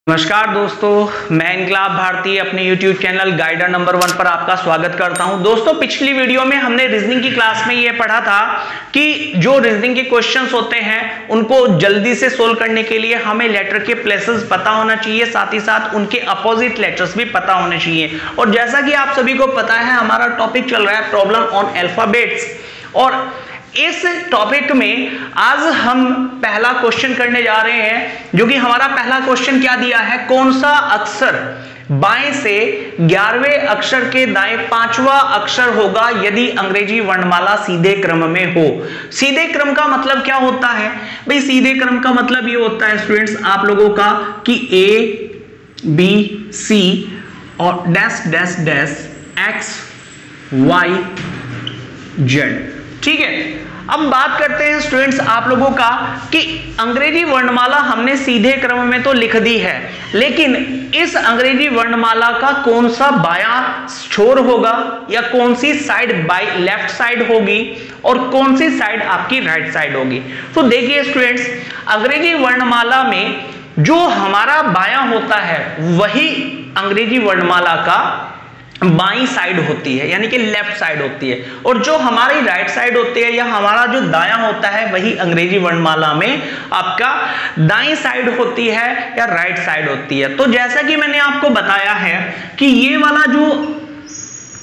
नमस्कार दोस्तों, मैं इनकलाब भारती अपने YouTube चैनल गाइडर नंबर 1 पर आपका स्वागत करता हूं। दोस्तों, पिछली वीडियो में हमने रीजनिंग की क्लास में ये पढ़ा था कि जो रीजनिंग के क्वेश्चंस होते हैं उनको जल्दी से सोल्व करने के लिए हमें लेटर के प्लेसेस पता होना चाहिए, साथ ही साथ उनके अपोजिट लेटर्स भी पता होने चाहिए। और जैसा कि आप सभी को पता है, हमारा टॉपिक चल रहा है प्रॉब्लम ऑन अल्फाबेट्स, और इस टॉपिक में आज हम पहला क्वेश्चन करने जा रहे हैं, जो कि हमारा पहला क्वेश्चन क्या दिया है, कौन सा अक्षर बाएं से 11वें अक्षर के दाएं 5वां अक्षर होगा यदि अंग्रेजी वर्णमाला सीधे क्रम में हो। सीधे क्रम का मतलब क्या होता है भाई? सीधे क्रम का मतलब ये होता है स्टूडेंट्स आप लोगों का कि A B C और dash dash dash X Y Z। ठीक है, अब बात करते हैं स्टूडेंट्स आप लोगों का कि अंग्रेजी वर्णमाला हमने सीधे क्रम में तो लिख दी है, लेकिन इस अंग्रेजी वर्णमाला का कौन सा बायां छोर होगा या कौन सी साइड बाई लेफ्ट साइड होगी और कौन सी साइड आपकी राइट साइड होगी। तो देखिए स्टूडेंट्स, अंग्रेजी वर्णमाला में जो हमारा बायां होता है वही अंग्रेजी वर्णमाला का बाईं साइड होती है, यानी कि लेफ्ट साइड होती है, और जो हमारी राइट साइड होती है या हमारा जो दायां होता है वही अंग्रेजी वर्णमाला में आपका दाईं साइड होती है या राइट साइड होती है। तो जैसा कि मैंने आपको बताया है कि ये वाला जो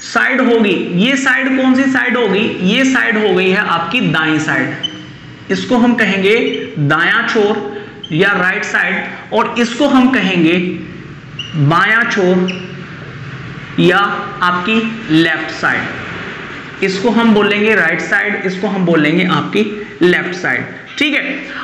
साइड होगी, ये साइड कौन सी साइड होगी? ये साइड हो गई है आपकी दाईं साइड, इसको हम कहेंगे दायां छोर या राइट साइड, और इसको हम कहेंगे बायां छोर या आपकी लेफ्ट साइड। इसको हम बोलेंगे राइट साइड, इसको हम बोलेंगे आपकी लेफ्ट साइड। ठीक है,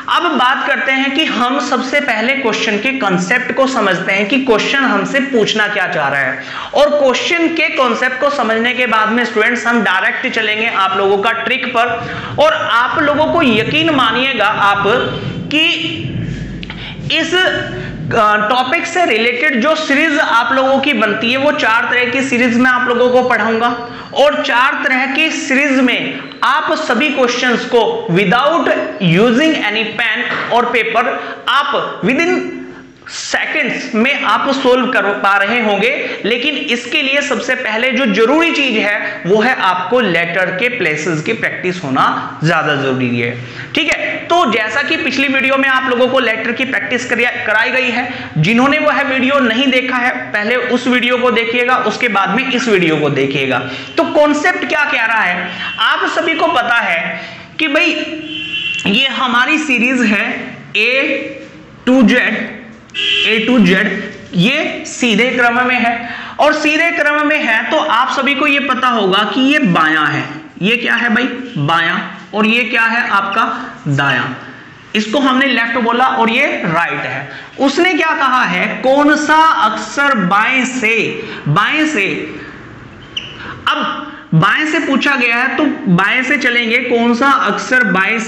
अब बात करते हैं कि हम सबसे पहले क्वेश्चन के कॉन्सेप्ट को समझते हैं कि क्वेश्चन हमसे पूछना क्या चाह रहा है, और क्वेश्चन के कॉन्सेप्ट को समझने के बाद में स्टूडेंट्स हम डायरेक्ट चलेंगे आप लोगों का ट्रिक पर। और आप लोगों को यकीन मानिएगा आप कि इस टॉपिक से रिलेटेड जो सीरीज आप लोगों की बनती है वो 4 तरह की सीरीज में आप लोगों को पढ़ाऊंगा, और 4 तरह की सीरीज में आप सभी क्वेश्चंस को विदाउट यूजिंग एनी पेन और पेपर आप विद इन सेकंड्स में आप सोल्व कर पा रहे होंगे। लेकिन इसके लिए सबसे पहले जो जरूरी चीज है वो है आपको लेटर के प्लेसेस की प्रैक्टिस होना ज्यादा जरूरी है। ठीक है, तो जैसा कि पिछली वीडियो में आप लोगों को लेटर की प्रैक्टिस कराई गई है, जिन्होंने वह वीडियो नहीं देखा है पहले उस वीडियो को देखिएगा, उसके बाद में इस वीडियो को देखिएगा। तो कॉन्सेप्ट क्या कह रहा है, आप सभी को पता है कि भाई ये हमारी सीरीज है A to Z, ये सीधे क्रम में है, और सीधे क्रम में है तो आप सभी को ये पता होगा कि ये बायां है, ये क्या है भाई? बायां, और ये क्या है आपका? दायां। इसको हमने लेफ्ट बोला और ये राइट है। उसने क्या कहा है, कौन सा अक्षर बाएं से अब बाएं से पूछा गया है तो बाएं से चलेंगे, कौन सा अक्षर बाएं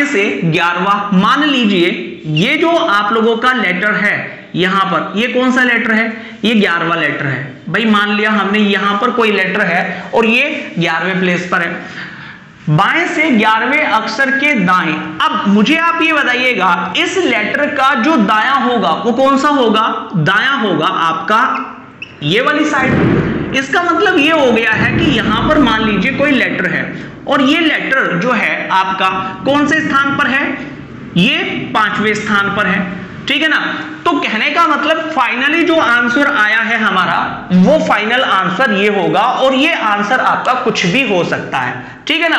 से 11वां। मान लीजिए ये जो आप लोगों का लेटर है यहां पर, ये कौन सा लेटर है? ये 11वां लेटर है भाई। मान लिया हमने यहां पर कोई लेटर है और ये 11वें प्लेस पर है, बाएं से 11वें अक्षर के दाएं। अब मुझे आप ये बताइएगा इस लेटर का जो दायां होगा वो कौन सा होगा? दायां होगा आपका ये वाली साइड। इसका मतलब ये हो गया है कि यहां पर मान लीजिए कोई लेटर है और ये लेटर जो है आपका कौन से स्थान पर है? ये 5वें स्थान पर है। ठीक है ना, तो कहने का मतलब फाइनली जो आंसर आया है हमारा वो फाइनल आंसर ये होगा, और ये आंसर आपका कुछ भी हो सकता है। ठीक है ना,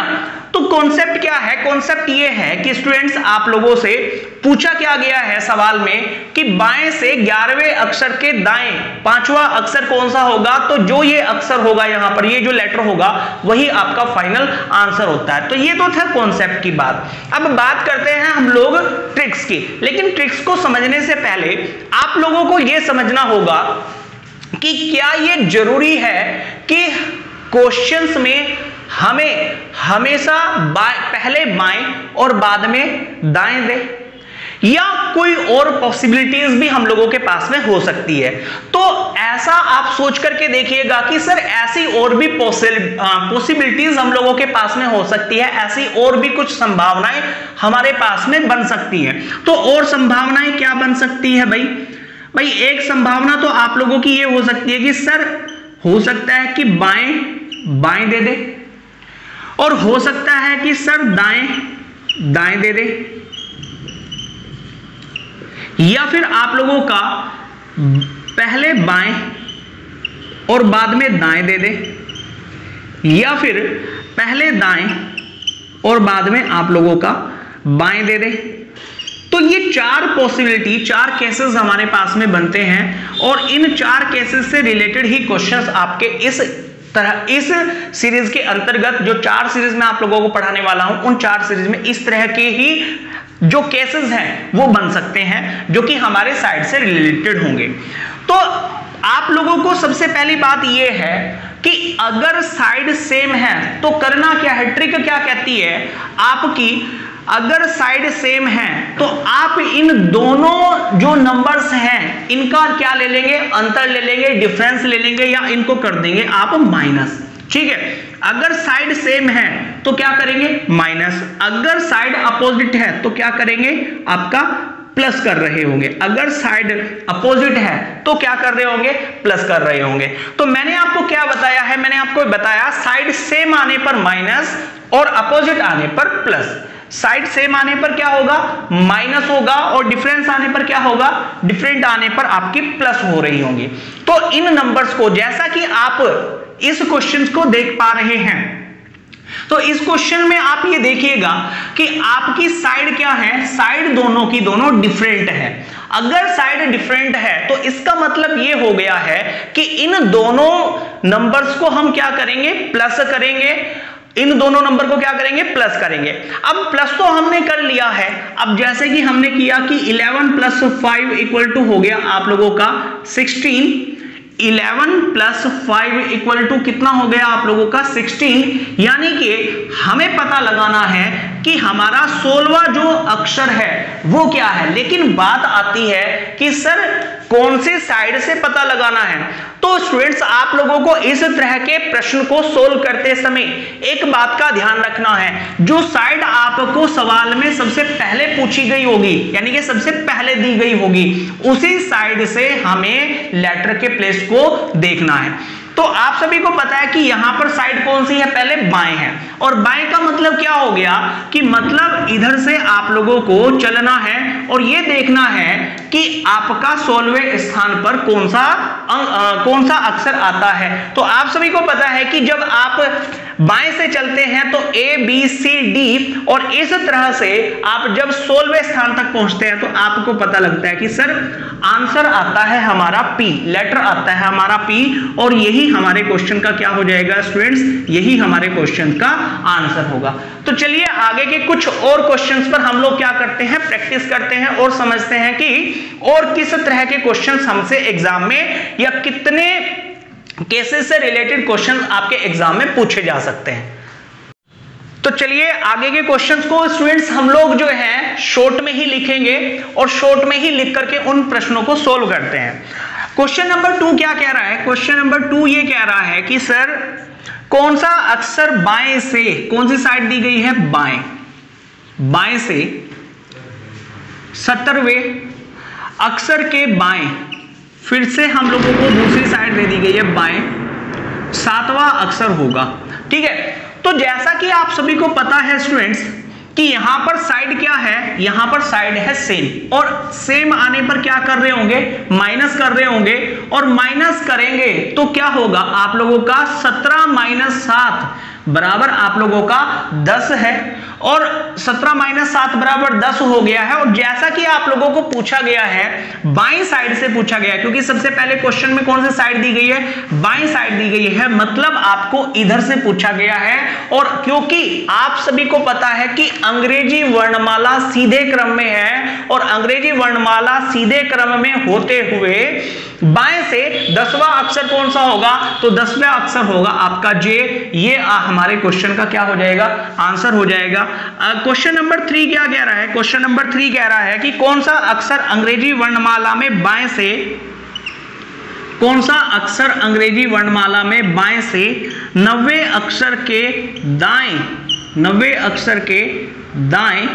तो कॉन्सेप्ट क्या है? कॉन्सेप्ट ये है कि स्टूडेंट्स आप लोगों से पूछा क्या गया है सवाल में कि बाएं से 11वें अक्षर के दाएं 5वां अक्षर कौन सा होगा? तो जो ये अक्षर होगा यहां पर, ये जो लेटर होगा वही आपका फाइनल आंसर होता है। तो ये तो था कॉन्सेप्ट की बात। अब बात करते हैं हम लोग ट्रिक्स की, लेकिन ट्रिक्स को समझने से पहले आप लोगों को यह समझना होगा कि क्या यह जरूरी है कि क्वेश्चंस में हमें हमेशा पहले बाएं और बाद में दाएं दे, या कोई और पॉसिबिलिटीज भी हम लोगों के पास में हो सकती है। तो ऐसा आप सोच करके देखिएगा कि सर ऐसी और भी पॉसिबिलिटीज हम लोगों के पास में हो सकती है, ऐसी और भी कुछ संभावनाएं हमारे पास में बन सकती हैं। तो और संभावनाएं क्या बन सकती है भाई? भाई एक संभावना तो आप लोगों की ये हो सकती है कि सर हो सकता है कि बाएं बाएं दे दे, और हो सकता है कि सर दाएं दाएं दे दे, या फिर आप लोगों का पहले बाएं और बाद में दाएं दे दे, या फिर पहले दाएं और बाद में आप लोगों का बाएं दे दे। तो ये चार पॉसिबिलिटी, चार केसेस हमारे पास में बनते हैं, और इन चार केसेस से रिलेटेड ही क्वेश्चंस आपके इस सीरीज के अंतर्गत, जो चार सीरीज में आप लोगों को पढ़ाने वाला हूं, उन चार सीरीज में इस तरह के ही जो केसेस हैं वो बन सकते हैं, जो कि हमारे साइड से रिलेटेड होंगे। तो आप लोगों को सबसे पहली बात यह है कि अगर साइड सेम है तो करना क्या है, ट्रिक क्या कहती है आपकी, अगर साइड सेम है तो आप इन दोनों जो नंबर्स हैं इनका क्या ले लेंगे, अंतर ले लेंगे, डिफरेंस ले लेंगे, या इनको कर देंगे आप माइनस। ठीक है, अगर साइड सेम है तो क्या करेंगे, माइनस। अगर साइड अपोजिट है तो क्या करेंगे, आपका प्लस कर रहे होंगे। अगर साइड अपोजिट है तो क्या कर रहे होंगे, प्लस कर रहे होंगे। तो मैंने आपको क्या बताया है, मैंने आपको बताया साइड सेम आने पर माइनस और अपोजिट आने पर प्लस। साइड सेम आने पर क्या होगा, माइनस होगा, और डिफरेंस आने पर क्या होगा, डिफरेंट आने पर आपकी प्लस हो रही होंगी। तो इन नंबर्स को, जैसा कि आप इस क्वेश्चन को देख पा रहे हैं, तो इस क्वेश्चन में आप ये देखिएगा कि आपकी साइड क्या है, साइड दोनों की दोनों डिफरेंट है। अगर साइड डिफरेंट है तो इसका मतलब ये हो गया है कि इन दोनों नंबर्स को हम क्या करेंगे, प्लस करेंगे। इन दोनों नंबर को क्या करेंगे, प्लस करेंगे। अब प्लस तो हमने कर लिया है, अब जैसे कि हमने किया कि 11 + 5 = हो गया आप लोगों का 16। 11 + 5 = कितना हो गया आप लोगों का 16। यानी कि हमें पता लगाना है कि हमारा 16वां जो अक्षर है वो क्या है। लेकिन बात आती है कि सर कौन से साइड से पता लगाना है। तो स्टूडेंट्स आप लोगों को इस तरह के प्रश्न को सोल्व करते समय एक बात का ध्यान रखना है, जो साइड आपको सवाल में सबसे पहले पूछी गई होगी, यानी कि सबसे पहले दी गई होगी, उसी साइड से हमें लेटर के प्लेस को देखना है। तो आप सभी को पता है कि यहां पर साइड कौन सी है, पहले बाएं है, और बाएं का मतलब क्या हो गया कि मतलब इधर से आप लोगों को चलना है और ये देखना है कि आपका 16वें स्थान पर कौन सा अक्षर आता है। तो आप सभी को पता है कि जब आप बाएं से चलते हैं तो A B C D, और इस तरह से आप जब 16वें स्थान तक पहुंचते हैं तो आपको पता लगता है कि सर आंसर आता है हमारा P, लेटर आता है हमारा P, और यही हमारे क्वेश्चन का क्या हो जाएगा स्टूडेंट्स, यही हमारे क्वेश्चन का आंसर होगा। तो चलिए आगे के कुछ और क्वेश्चंस पर हम लोग क्या करते हैं, प्रैक्टिस करते हैं और समझते हैं कि और किस तरह के क्वेश्चंस हमसे एग्जाम में या कितने केसेस से रिलेटेड क्वेश्चन आपके एग्जाम में पूछे जा सकते हैं। तो चलिए आगे के क्वेश्चंस को स्टूडेंट्स हम लोग जो है शॉर्ट में ही लिखेंगे और शॉर्ट में ही लिख करके उन प्रश्नों को सोल्व करते हैं। क्वेश्चन नंबर 2 क्या कह रहा है, क्वेश्चन नंबर 2 ये कह रहा है कि सर कौन सा अक्षर बाएं से, कौन सी साइड दी गई है, बाएं से 17वें अक्षर के बाएं, फिर से हम लोगों को दूसरी साइड दे दी गई है बाएं, 7वां अक्षर होगा। ठीक है, तो जैसा कि आप सभी को पता है स्टूडेंट्स कि यहां पर साइड क्या है, यहां पर साइड है सेम, और सेम आने पर क्या कर रहे होंगे, माइनस कर रहे होंगे, और माइनस करेंगे तो क्या होगा आप लोगों का 17 - 7 बराबर आप लोगों का 10 है, और 17 - 7 बराबर 10 हो गया है। और जैसा कि आप लोगों को पूछा गया है, बाईं साइड से पूछा गया है, क्योंकि सबसे पहले क्वेश्चन में कौन सी साइड दी गई है, बाईं साइड दी गई है, मतलब आपको इधर से पूछा गया है। और क्योंकि आप सभी को पता है कि अंग्रेजी वर्णमाला सीधे क्रम में है, और अंग्रेजी वर्णमाला सीधे क्रम में होते हुए बाएं से 10वां अक्षर कौन सा होगा, तो 10वां अक्षर होगा आपका जे। ये हमारे क्वेश्चन का क्या हो जाएगा, आंसर हो जाएगा। क्वेश्चन नंबर 3 क्या कह रहा है, क्वेश्चन नंबर 3 कह रहा है कि कौन सा अक्षर अंग्रेजी वर्णमाला में बाएं से, कौन सा अक्षर अंग्रेजी वर्णमाला में बाएं से 90वें अक्षर के दाएं, 90वें अक्षर के दाएं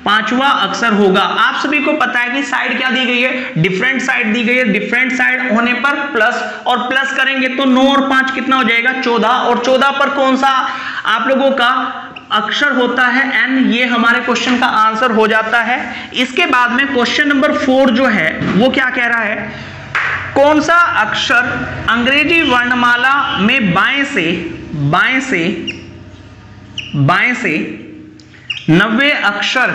पांचवा अक्षर होगा। आप सभी को पता है कि साइड क्या दी गई है, डिफरेंट साइड दी गई है। डिफरेंट साइड होने पर प्लस, और प्लस करेंगे तो 9 और 5 कितना हो जाएगा, 14, और 14 पर कौन सा आप लोगों का अक्षर होता है, एन। ये हमारे क्वेश्चन का आंसर हो जाता है। इसके बाद में क्वेश्चन नंबर 4 जो है वो क्या कह रहा है, कौन सा अक्षर अंग्रेजी वर्णमाला में बाएं से 90 अक्षर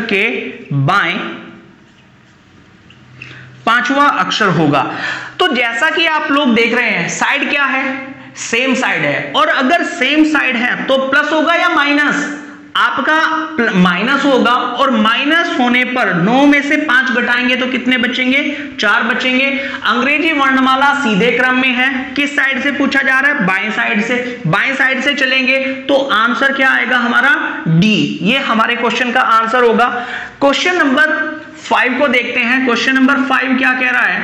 के बाएं पांचवा अक्षर होगा। तो जैसा कि आप लोग देख रहे हैं, साइड क्या है, सेम साइड है, और अगर सेम साइड है तो प्लस होगा या माइनस, आपका माइनस होगा, और माइनस होने पर 9 में से 5 घटाएंगे तो कितने बचेंगे, 4 बचेंगे। अंग्रेजी वर्णमाला सीधे क्रम में है, किस साइड से पूछा जा रहा है, बाएं साइड से। बाएं साइड से चलेंगे तो आंसर क्या आएगा हमारा, डी। ये हमारे क्वेश्चन का आंसर होगा। क्वेश्चन नंबर 5 को देखते हैं। क्वेश्चन नंबर 5 क्या कह रहा है,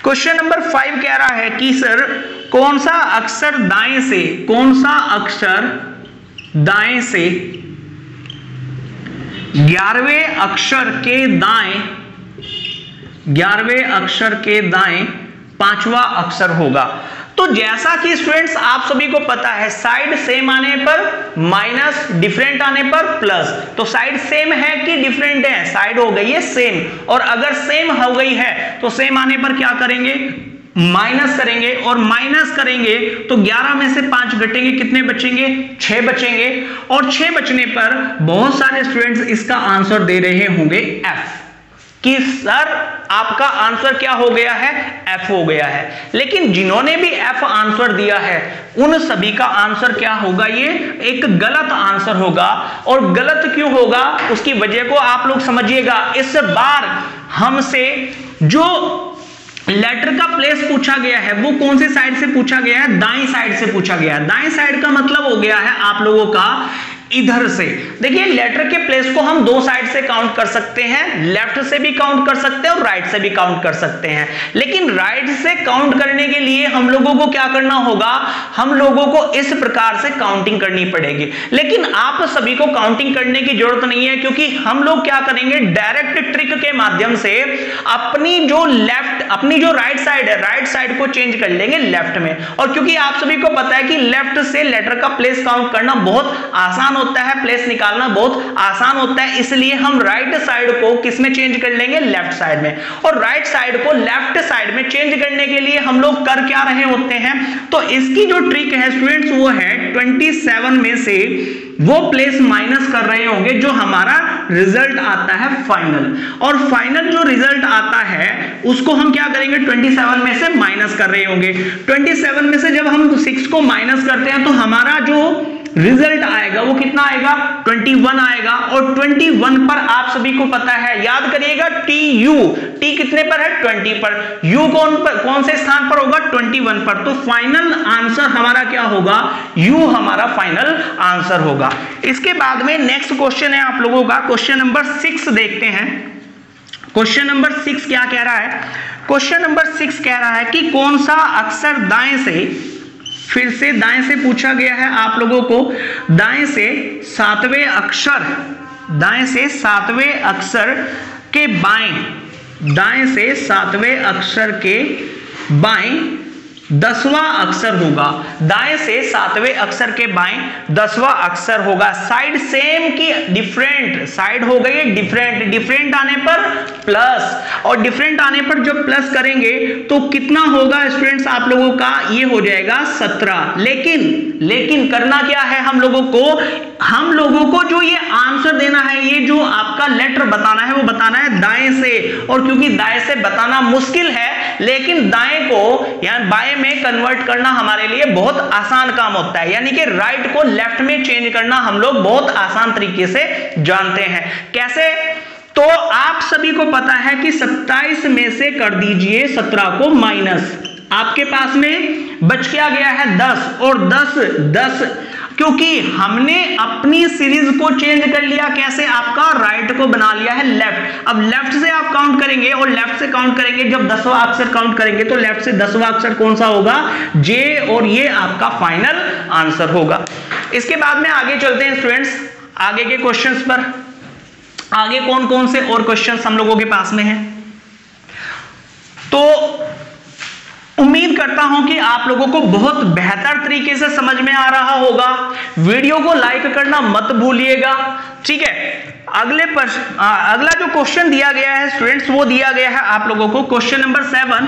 क्वेश्चन नंबर 5 कह रहा है कि सर कौन सा अक्षर दाएं से 11वें अक्षर के दाएं पांचवा अक्षर होगा। तो जैसा कि स्टूडेंट्स आप सभी को पता है, साइड सेम आने पर माइनस, डिफरेंट आने पर प्लस। तो साइड सेम है कि डिफरेंट है, साइड हो गई है सेम, और अगर सेम हो गई है तो सेम आने पर क्या करेंगे, माइनस करेंगे, और माइनस करेंगे तो 11 में से 5 घटेंगे, कितने बचेंगे, 6 बचेंगे। और 6 बचने पर बहुत सारे स्टूडेंट्स इसका आंसर दे रहे होंगे एफ, कि सर आपका आंसर क्या हो गया है, एफ हो गया है। लेकिन जिन्होंने भी एफ आंसर दिया है उन सभी का आंसर क्या होगा, ये एक गलत आंसर होगा। और गलत क्यों होगा उसकी वजह को आप लोग समझिएगा। इस बार हमसे जो लेटर का प्लेस पूछा गया है वो कौन से साइड से पूछा गया है, दाएं साइड से पूछा गया है। दाएं साइड का मतलब हो गया है आप लोगों का इधर से। देखिए लेटर के प्लेस को हम 2 साइड से काउंट कर सकते हैं, लेफ्ट से भी काउंट कर सकते हैं और राइट से भी काउंट कर सकते हैं। लेकिन राइट से काउंट करने के लिए हम लोगों को क्या करना होगा, हम लोगों को इस प्रकार से काउंटिंग करनी पड़ेगी। लेकिन आप सभी को काउंटिंग करने की जरूरत नहीं है, क्योंकि हम लोग क्या करेंगे, डायरेक्ट ट्रिक के माध्यम से अपनी जो राइट साइड है, राइट साइड को चेंज कर लेंगे लेफ्ट में। और क्योंकि आप सभी को पता है कि लेफ्ट से लेटर का प्लेस काउंट करना बहुत आसान होता है, प्लेस निकालना बहुत आसान होता है, इसलिए हम राइट साइड को किस में चेंज कर लेंगे, लेफ्ट साइड में। और राइट साइड को लेफ्ट साइड में चेंज करने के लिए हम लोग कर क्या रहे होते हैं, तो इसकी जो ट्रिक है स्टूडेंट्स वो है 27 में से वो प्लेस माइनस कर रहे होंगे जो हमारा रिजल्ट आता है फाइनल। और फाइनल जो रिजल्ट आता है उसको हम क्या करेंगे, 27 में से माइनस कर रहे होंगे। 27 में से जब हम 6 को माइनस करते हैं तो हमारा जो रिजल्ट आएगा वो कितना आएगा, 21 आएगा। और 21 पर आप सभी को पता है, याद करिएगा, टी कितने पर है, 20 पर। यू कौन से स्थान पर होगा, 21 पर। तो फाइनल आंसर हमारा क्या होगा, यू हमारा फाइनल आंसर होगा। इसके बाद में नेक्स्ट क्वेश्चन है आप लोगों का, क्वेश्चन नंबर 6 देखते हैं। क्वेश्चन नंबर 6 क्या कह रहा है, क्वेश्चन नंबर 6 कह रहा है कि कौन सा अक्षर दाएं से, फिर से दाएं से पूछा गया है आप लोगों को, दाएं से 7वें अक्षर, दाएं से 7वें अक्षर के बाएं, दाएं से 7वें अक्षर के बाएं 10वां अक्षर होगा। दाएं से 7वें अक्षर के बाएं 10वां अक्षर होगा। साइड सेम की डिफरेंट, साइड हो गई डिफरेंट, डिफरेंट आने पर प्लस, और डिफरेंट आने पर जब प्लस करेंगे तो कितना होगा स्टूडेंट्स आप लोगों का, ये हो जाएगा 17। लेकिन करना क्या है हम लोगों को जो ये आंसर देना है, ये जो आपका लेटर बताना है वो बताना है दाएं से। और क्योंकि दाएं से बताना मुश्किल है, लेकिन दाएं को यानी बाएं में कन्वर्ट करना हमारे लिए बहुत आसान काम होता है, यानी कि राइट को लेफ्ट में चेंज करना हम लोग बहुत आसान तरीके से जानते हैं। कैसे, तो आप सभी को पता है कि 27 में से कर दीजिए 17 को माइनस, आपके पास में बच क्या गया है 10, और 10 क्योंकि हमने अपनी सीरीज को चेंज कर लिया, कैसे, आपका राइट को बना लिया है लेफ्ट। अब लेफ्ट से आप काउंट करेंगे, और लेफ्ट से काउंट करेंगे जब 10वां अक्षर काउंट करेंगे तो लेफ्ट से 10वां अक्षर कौन सा होगा, जे, और ये आपका फाइनल आंसर होगा। इसके बाद में आगे चलते हैं स्टूडेंट्स, आगे के क्वेश्चंस पर। आगे कौन कौन से और क्वेश्चंस हम लोगों के पास में हैं, तो उम्मीद करता हूं कि आप लोगों को बहुत बेहतर तरीके से समझ में आ रहा होगा। वीडियो को लाइक करना मत भूलिएगा, ठीक है। अगला जो क्वेश्चन दिया गया है स्टूडेंट्स, वो दिया गया है आप लोगों को क्वेश्चन नंबर 7।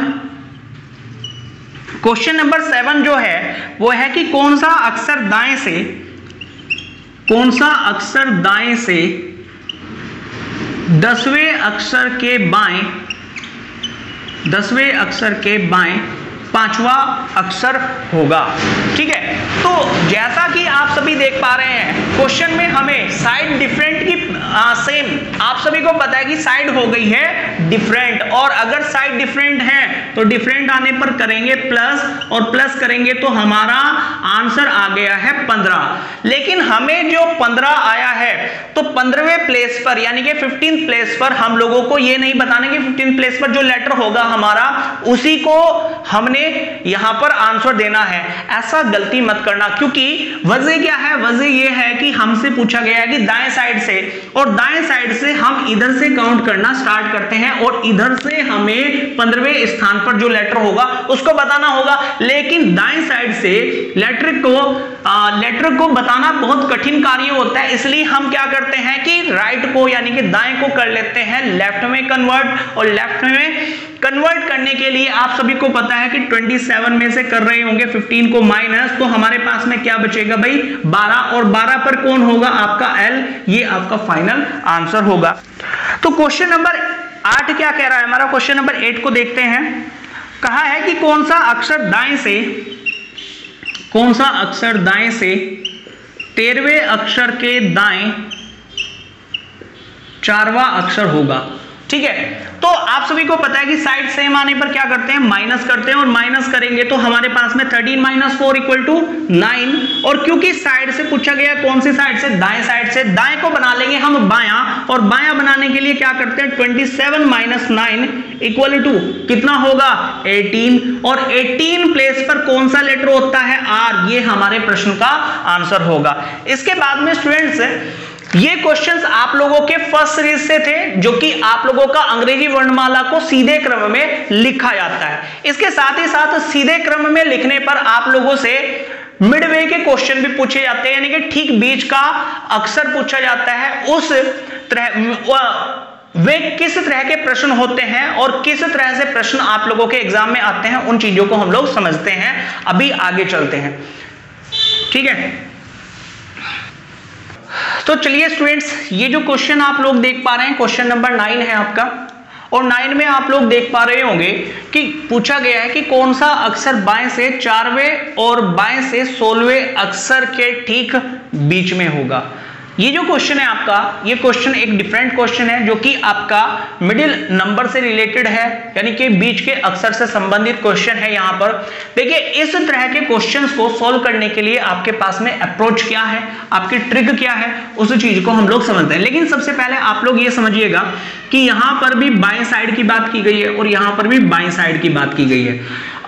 क्वेश्चन नंबर 7 जो है वो है कि कौन सा अक्षर दाएं से 10वें अक्षर के बाएं 5वां अक्षर होगा, ठीक है। तो जैसा कि आप सभी देख पा रहे हैं क्वेश्चन में हमें साइड डिफरेंट की सेम, आप सभी को पता है कि साइड हो गई है डिफरेंट, और अगर साइड डिफरेंट है तो डिफरेंट आने पर करेंगे प्लस, और प्लस करेंगे तो हमारा आंसर आ गया है 15। लेकिन हमें जो 15 आया है तो 15वें प्लेस पर यानी कि 15th प्लेस पर हम लोगों को ये नहीं बताना कि 15th प्लेस पर जो लेटर होगा हमारा उसी को हमने यहां पर आंसर देना है। ऐसा गलती मत करना, क्योंकि वजह क्या है, वजह ये है कि हमसे पूछा गया है कि दाएं साइड से, और दाएं साइड से हम इधर से काउंट करना स्टार्ट करते हैं और इधर से हमें 15वें स्थान पर जो लेटर होगा उसको बताना होगा। लेकिन दाएं साइड से लेटर को बताना बहुत कठिन कार्य होता है, इसलिए हम क्या करते हैं कि राइट को यानी कि दाएं को कर लेते हैं लेफ्ट में कन्वर्ट, और लेफ्ट में कन्वर्ट करने के लिए आप सभी को पता है कि 27 में से कर रहे होंगे 15 को माइनस, तो हमारे पास में क्या बचेगा भाई 12, और 12 पर कौन होगा आपका L, ये आपका फाइनल आंसर होगा। तो क्वेश्चन नंबर 8 क्या कह रहा है हमारा, क्वेश्चन नंबर 8 को देखते हैं। कहा है कि कौन सा अक्षर दाएं से 13वें अक्षर के दाएं 4वां अक्षर होगा, ठीक है। तो आप सभी को पता है कि साइड सेम आने पर क्या करते हैं, माइनस करते हैं, और माइनस करेंगे तो हमारे पास में 13 - 4 = 9, और क्योंकि साइड से पूछा गया कौन सी साइड से, दाएं साइड से, दाएं को बना लेंगे हम बायां, और बायां बनाने के लिए क्या करते हैं 27 - 9 = कितना होगा 18, और 18 प्लेस पर कौन सा लेटर होता है R, ये हमारे प्रश्न का आंसर होगा। इसके बाद में स्टूडेंट्स ये क्वेश्चंस आप लोगों के फर्स्ट सीरीज से थे, जो कि आप लोगों का अंग्रेजी वर्णमाला को सीधे क्रम में लिखा जाता है। इसके साथ ही साथ सीधे क्रम में लिखने पर आप लोगों से मिडवे के क्वेश्चन भी पूछे जाते हैं, यानी कि ठीक बीच का अक्षर पूछा जाता है। उस तरह वे किस तरह के प्रश्न होते हैं और किस तरह से प्रश्न आप लोगों के एग्जाम में आते हैं, उन चीजों को हम लोग समझते हैं। अभी आगे चलते हैं, ठीक है। तो चलिए स्टूडेंट्स, ये जो क्वेश्चन आप लोग देख पा रहे हैं क्वेश्चन नंबर 9 है आपका, और 9 में आप लोग देख पा रहे होंगे कि पूछा गया है कि कौन सा अक्षर बाएं से 4वें और बाएं से 16वें अक्षर के ठीक बीच में होगा। ये जो क्वेश्चन है आपका, ये क्वेश्चन एक डिफरेंट क्वेश्चन है जो कि आपका मिडिल नंबर से रिलेटेड है, यानी कि बीच के अक्षर से संबंधित क्वेश्चन है। यहाँ पर देखिए, इस तरह के क्वेश्चंस को सॉल्व करने के लिए आपके पास में अप्रोच क्या है, आपकी ट्रिक क्या है, उस चीज को हम लोग समझते हैं। लेकिन सबसे पहले आप लोग ये समझिएगा कि यहाँ पर भी बाएं साइड की बात की गई है और यहाँ पर भी बाएं साइड की बात की गई है।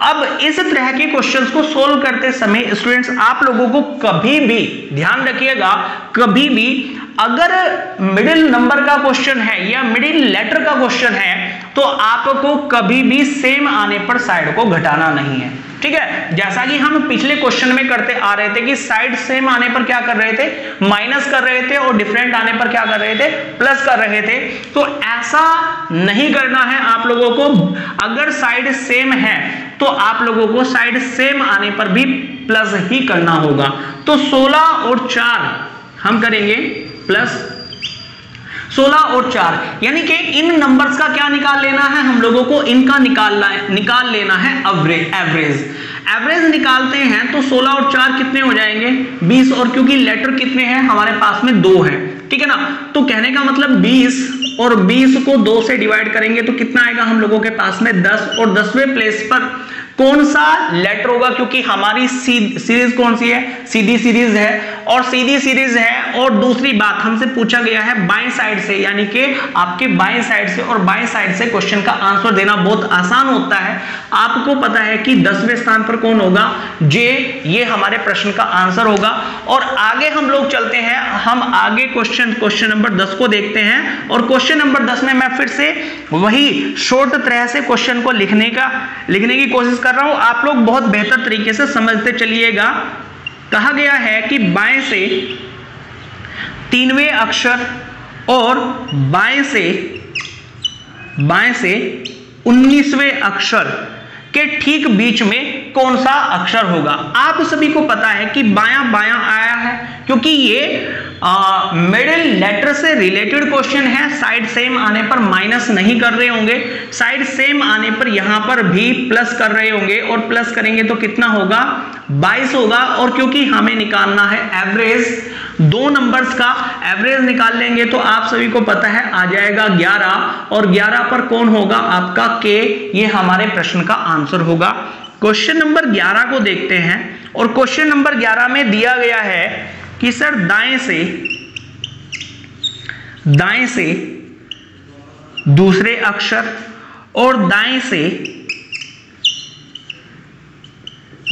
अब इस तरह के क्वेश्चंस को सोल्व करते समय स्टूडेंट्स आप लोगों को कभी भी ध्यान रखिएगा, कभी भी अगर मिडिल नंबर का क्वेश्चन है या मिडिल लेटर का क्वेश्चन है तो आपको कभी भी सेम आने पर साइड को घटाना नहीं है, ठीक है। जैसा कि हम पिछले क्वेश्चन में करते आ रहे थे कि साइड सेम आने पर क्या कर रहे थे, माइनस कर रहे थे, और डिफरेंट आने पर क्या कर रहे थे, प्लस कर रहे थे। तो ऐसा नहीं करना है आप लोगों को। अगर साइड सेम है तो आप लोगों को साइड सेम आने पर भी प्लस ही करना होगा। तो 16 और 4 हम करेंगे प्लस, 16 और 4 यानी कि इन नंबर्स का क्या निकाल लेना है हम लोगों को, इनका निकाल लेना है एवरेज निकालते हैं। तो 16 और 4 कितने हो जाएंगे 20, और क्योंकि लेटर कितने हैं हमारे पास में 2 है, ठीक है ना। तो कहने का मतलब 20 और 20 को 2 से डिवाइड करेंगे तो कितना आएगा हम लोगों के पास में 10, और 10वें प्लेस पर कौन सा लेटर होगा, क्योंकि हमारी सीरीज कौन सी है, सीधी सीरीज है, और सीधी सीरीज है। और दूसरी बात हमसे पूछा गया है बाएं साइड से, यानी कि आपके बाएं साइड से, और बाएं साइड से क्वेश्चन का आंसर देना बहुत आसान होता है। आपको पता है कि 10वें स्थान पर कौन होगा, जे, ये हमारे प्रश्न का आंसर होगा। और आगे हम लोग चलते हैं, हम आगे क्वेश्चन नंबर 10 को देखते हैं। और क्वेश्चन नंबर 10 में मैं फिर से वही शॉर्ट तरह से क्वेश्चन को लिखने की कोशिश कर रहा हूं, आप लोग बहुत बेहतर तरीके से समझते चलिएगा। कहा गया है कि बाएं से 3वें अक्षर और बाएं से 19वें अक्षर के ठीक बीच में कौन सा अक्षर होगा। आप सभी को पता है कि बायां बायां आया है, क्योंकि ये मिडिल लेटर से रिलेटेड क्वेश्चन है। साइड सेम आने पर माइनस नहीं कर रहे होंगे, साइड सेम आने पर यहां पर भी प्लस कर रहे होंगे, और प्लस करेंगे तो कितना होगा, 22 होगा। और क्योंकि हमें निकालना है एवरेज, दो नंबर्स का एवरेज निकाल लेंगे तो आप सभी को पता है आ जाएगा 11, और 11 पर कौन होगा आपका के, ये हमारे प्रश्न का आंसर होगा। क्वेश्चन नंबर 11 को देखते हैं। और क्वेश्चन नंबर 11 में दिया गया है कि सर दाएं से दूसरे अक्षर और दाएं से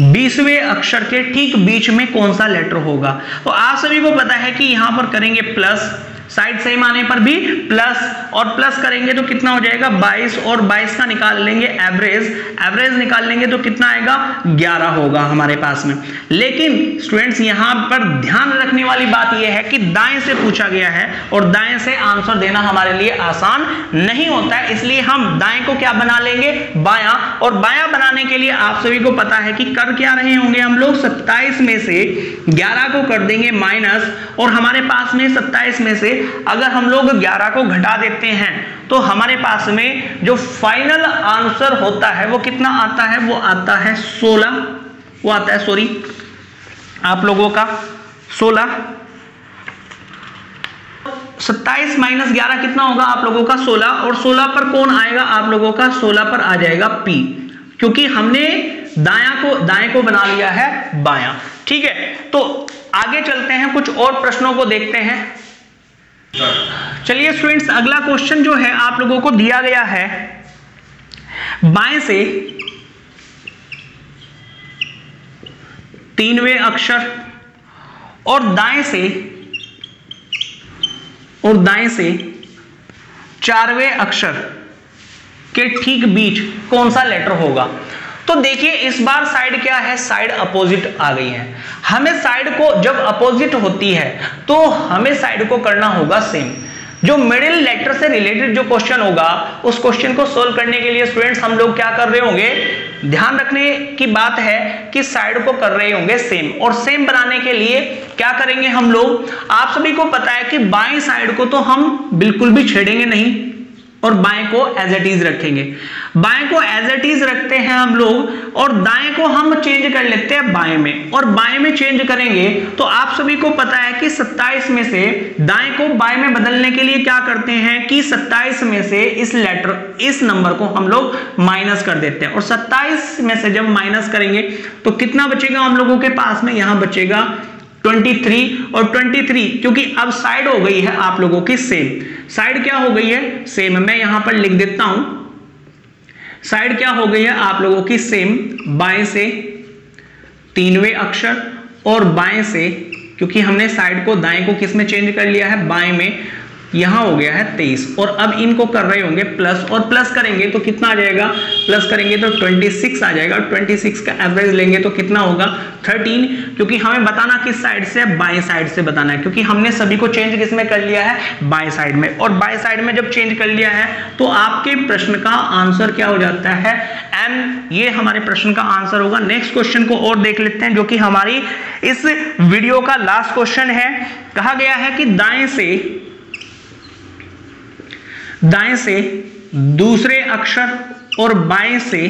20वें अक्षर के ठीक बीच में कौन सा लेटर होगा। तो आप सभी को पता है कि यहां पर करेंगे प्लस, साइड सेम आने पर भी प्लस, और प्लस करेंगे तो कितना हो जाएगा 22, और 22 का निकाल लेंगे एवरेज निकाल लेंगे तो कितना आएगा 11 होगा हमारे पास में। लेकिन स्टूडेंट्स यहां पर ध्यान रखने वाली बात यह है कि दाएं से पूछा गया है, और दाएं से आंसर देना हमारे लिए आसान नहीं होता है, इसलिए हम दाएं को क्या बना लेंगे, बायां। और बायां बनाने के लिए आप सभी को पता है कि कर क्या रहे होंगे हम लोग, 27 में से 11 को कर देंगे माइनस, और हमारे पास में 27 में से अगर हम लोग 11 को घटा देते हैं तो हमारे पास में जो फाइनल आंसर होता है वो कितना आता है, वो आता है 16, वो आता है सॉरी आप लोगों का 16। 27 माइनस 11 कितना होगा आप लोगों का 16, और 16 पर कौन आएगा आप लोगों का, 16 पर आ जाएगा पी, क्योंकि हमने दाएं को बना लिया है बायां। ठीक है, तो आगे चलते हैं, कुछ और प्रश्नों को देखते हैं। चलिए स्टूडेंट्स, अगला क्वेश्चन जो है आप लोगों को दिया गया है, बाएं से 3वें अक्षर और दाएं से 4वें अक्षर के ठीक बीच कौन सा लेटर होगा। तो देखिए इस बार साइड क्या है, साइड अपोजिट आ गई है। हमें साइड को जब अपोजिट होती है तो हमें साइड को करना होगा सेम। जो मिडिल लेटर से रिलेटेड जो क्वेश्चन होगा उस क्वेश्चन को सोल्व करने के लिए स्टूडेंट्स हम लोग क्या कर रहे होंगे, ध्यान रखने की बात है कि साइड को कर रहे होंगे सेम। और सेम बनाने के लिए क्या करेंगे हम लोग, आप सभी को पता है कि बाएं साइड को तो हम बिल्कुल भी छेड़ेंगे नहीं और बाएं को एज इट इज रखेंगे। बाएं को एज इट इज रखते हैं हम लोग, और दाएं को हम चेंज कर लेते हैं बाएं में, और बाएं में चेंज करेंगे तो आप सभी को पता है कि 27 में से दाएं को बाएं में बदलने के लिए क्या करते हैं कि 27 में से इस नंबर को हम लोग माइनस कर देते हैं, और 27 में से जब माइनस करेंगे तो कितना बचेगा हम लोगों के पास में, यहां बचेगा 23, और 23 क्योंकि अब साइड हो गई है आप लोगों की सेम। साइड क्या हो गई है, सेम। मैं यहां पर लिख देता हूं, साइड क्या हो गई है आप लोगों की सेम। बाएं से 3वें अक्षर और बाएं से, क्योंकि हमने साइड को दाएं को किस में चेंज कर लिया है, बाएं में, यहां हो गया है 23, और अब इनको कर रहे होंगे प्लस, और प्लस करेंगे तो कितना आ जाएगा, प्लस करेंगे तो 26 आ जाएगा। 26 का एवरेज लेंगे तो कितना होगा 13, क्योंकि हमें बताना किस साइड से, बाएं साइड से बताना है, क्योंकि हमने सभी को चेंज किस में कर लिया है, बाएं साइड में। और बाएं साइड में जब चेंज कर लिया है तो आपके प्रश्न का आंसर क्या हो जाता है, एम। ये हमारे प्रश्न का आंसर होगा। नेक्स्ट क्वेश्चन को और देख लेते हैं, जो कि हमारी इस वीडियो का लास्ट क्वेश्चन है। कहा गया है कि दाएं से दूसरे अक्षर और बाएं से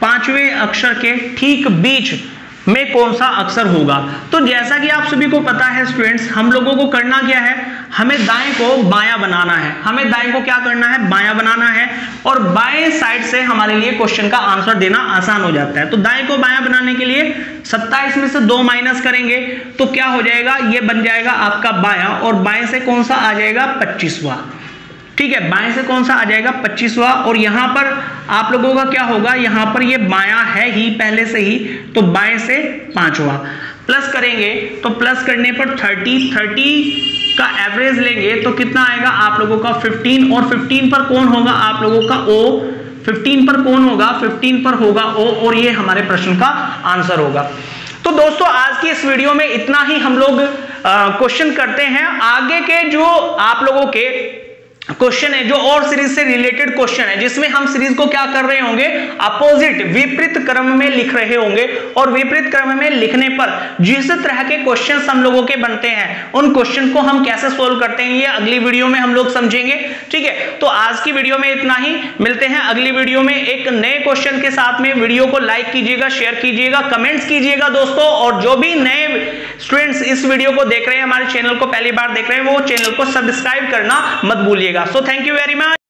5वें अक्षर के ठीक बीच में कौन सा अक्षर होगा। तो जैसा कि आप सभी को पता है स्टूडेंट्स, हम लोगों को करना क्या है, हमें दाएं को बायां बनाना है। हमें दाएं को क्या करना है, बायां बनाना है, और बाएं साइड से हमारे लिए क्वेश्चन का आंसर देना आसान हो जाता है। तो दाएं को बायां बनाने के लिए 27 में से 2 माइनस करेंगे तो क्या हो जाएगा, ये बन जाएगा आपका बायां, और बाएं से कौन सा आ जाएगा, 25वां। ठीक है, बाएं से कौन सा आ जाएगा, 25वां। और यहां पर आप लोगों का क्या होगा, यहां पर ये बायां है ही पहले से ही, तो बाएं से 5वां प्लस करेंगे तो प्लस करने पर 30 का एवरेज लेंगे तो कितना आएगा आप लोगों का 15, और 15 पर कौन होगा आप लोगों का O, 15 पर कौन होगा, 15 पर होगा O, और ये हमारे प्रश्न का आंसर होगा। तो दोस्तों आज की इस वीडियो में इतना ही हम लोग क्वेश्चन करते हैं। आगे के जो आप लोगों के क्वेश्चन है, जो और सीरीज से रिलेटेड क्वेश्चन है, जिसमें हम सीरीज को क्या कर रहे होंगे, अपोजिट विपरीत क्रम में लिख रहे होंगे, और विपरीत क्रम में लिखने पर जिस तरह के क्वेश्चंस हम लोगों के बनते हैं उन क्वेश्चन को हम कैसे सोल्व करते हैं, ये अगली वीडियो में हम लोग समझेंगे। ठीक है, तो आज की वीडियो में इतना ही, मिलते हैं अगली वीडियो में एक नए क्वेश्चन के साथ में। वीडियो को लाइक कीजिएगा, शेयर कीजिएगा, कमेंट्स कीजिएगा दोस्तों, और जो भी नए स्टूडेंट्स इस वीडियो को देख रहे हैं, हमारे चैनल को पहली बार देख रहे हैं, वो चैनल को सब्सक्राइब करना मत भूलिएगा। So thank you very much.